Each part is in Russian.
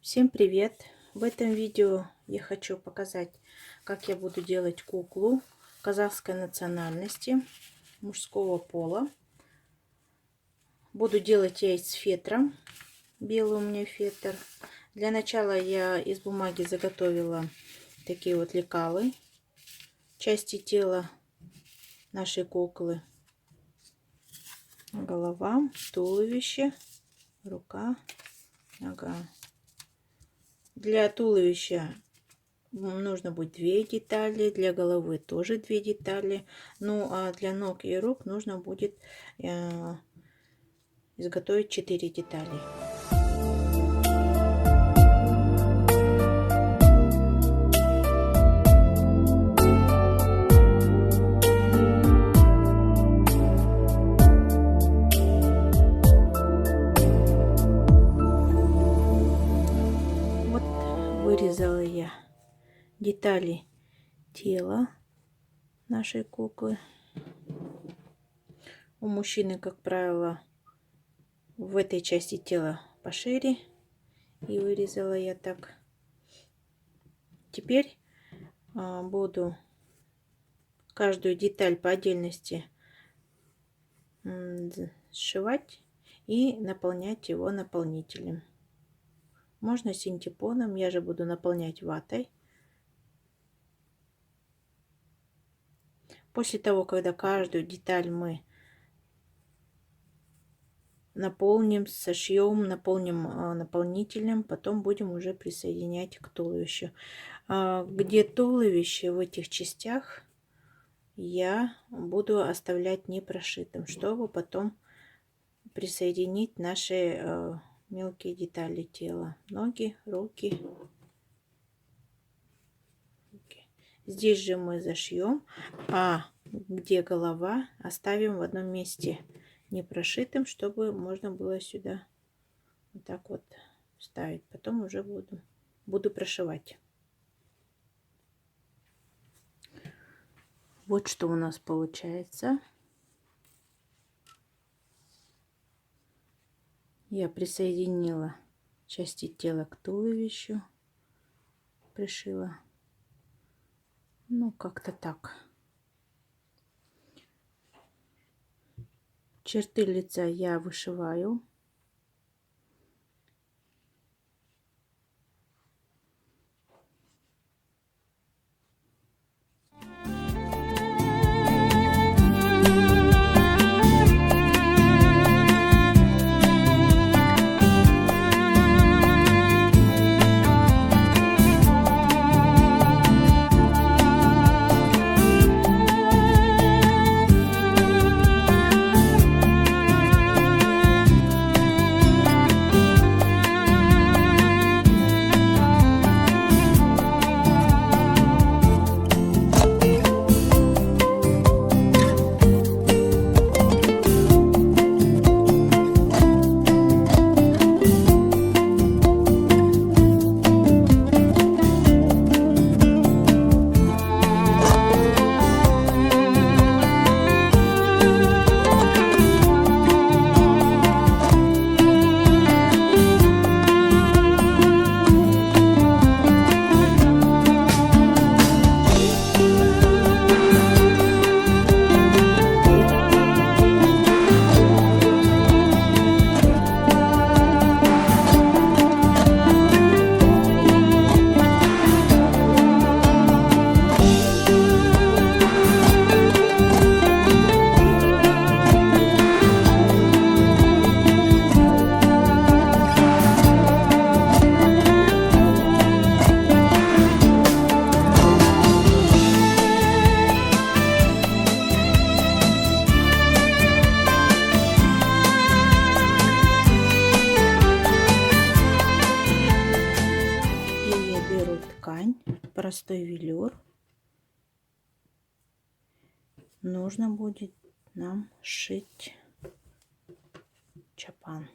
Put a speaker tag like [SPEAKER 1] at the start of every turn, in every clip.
[SPEAKER 1] Всем привет! В этом видео я хочу показать, как я буду делать куклу казахской национальности мужского пола. Буду делать я из фетра. Белый у меня фетр. Для начала я из бумаги заготовила такие вот лекалы. Части тела нашей куклы. Голова, туловище, рука, нога. Для туловища нужно будет 2 детали, для головы тоже 2 детали. Ну а для ног и рук нужно будет изготовить 4 детали. Вырезала я детали тела нашей куклы. У мужчины, как правило, в этой части тела пошире. И вырезала я так. Теперь буду каждую деталь по отдельности сшивать и наполнять его наполнителем. Можно синтепоном, я же буду наполнять ватой. После того, когда каждую деталь мы наполним, сошьем, наполним наполнителем, потом будем уже присоединять к туловищу. Где туловище, в этих частях я буду оставлять не прошитым, чтобы потом присоединить наши мелкие детали тела. Ноги, руки. Здесь же мы зашьем, а где голова оставим в одном месте не прошитым, чтобы можно было сюда вот так вот вставить. Потом уже буду прошивать. Вот что у нас получается. Я присоединила части тела к туловищу, пришила. Ну, как-то так. Черты лица я вышиваю. Простой велюр. Нужно будет нам сшить чапан.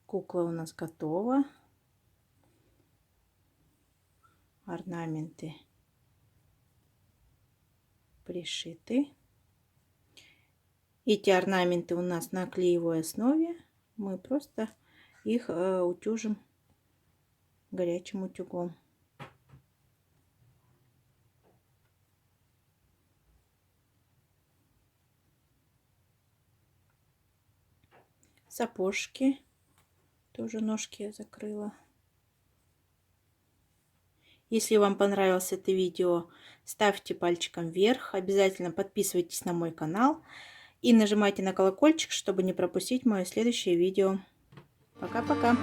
[SPEAKER 1] Кукла у нас готова. Орнаменты пришиты. Эти орнаменты у нас на клеевой основе. Мы просто их утюжим горячим утюгом. Сапожки. Тоже ножки я закрыла. Если вам понравилось это видео, ставьте пальчиком вверх. Обязательно подписывайтесь на мой канал. И нажимайте на колокольчик, чтобы не пропустить мое следующее видео. Пока-пока!